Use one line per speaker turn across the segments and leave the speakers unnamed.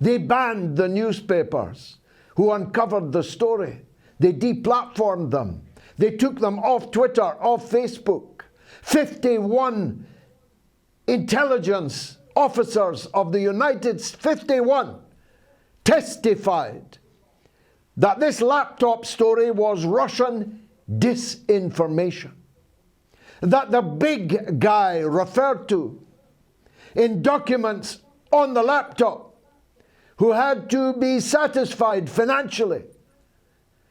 They banned the newspapers who uncovered the story. They deplatformed them. They took them off Twitter, off Facebook. 51 intelligence officers of the United States, 51, testified that this laptop story was Russian disinformation. That the big guy referred to in documents on the laptop, who had to be satisfied financially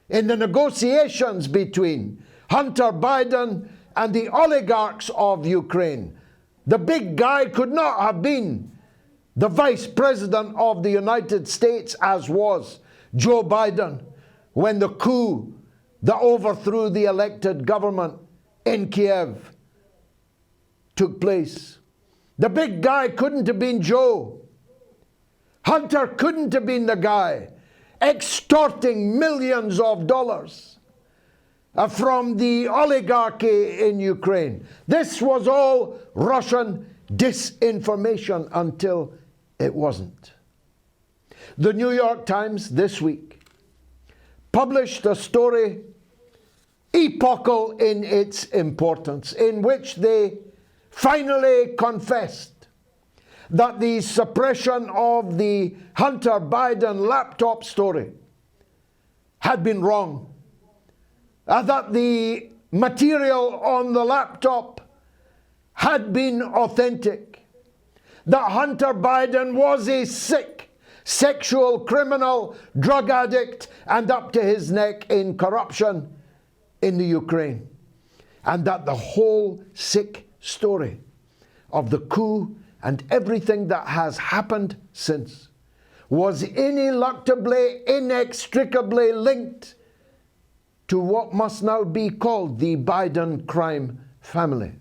in the negotiations between Hunter Biden and the oligarchs of Ukraine. The big guy could not have been the Vice President of the United States, as was Joe Biden when the coup that overthrew the elected government in Kiev took place. The big guy couldn't have been Joe. Hunter couldn't have been the guy extorting millions of dollars from the oligarchy in Ukraine. This was all Russian disinformation until it wasn't. The New York Times this week published a story epochal in its importance, in which they finally confessed that the suppression of the Hunter Biden laptop story had been wrong, that the material on the laptop had been authentic, that Hunter Biden was a sick sexual criminal, drug addict, and up to his neck in corruption in the Ukraine, and that the whole sick story of the coup and everything that has happened since was ineluctably, inextricably linked to what must now be called the Biden crime family.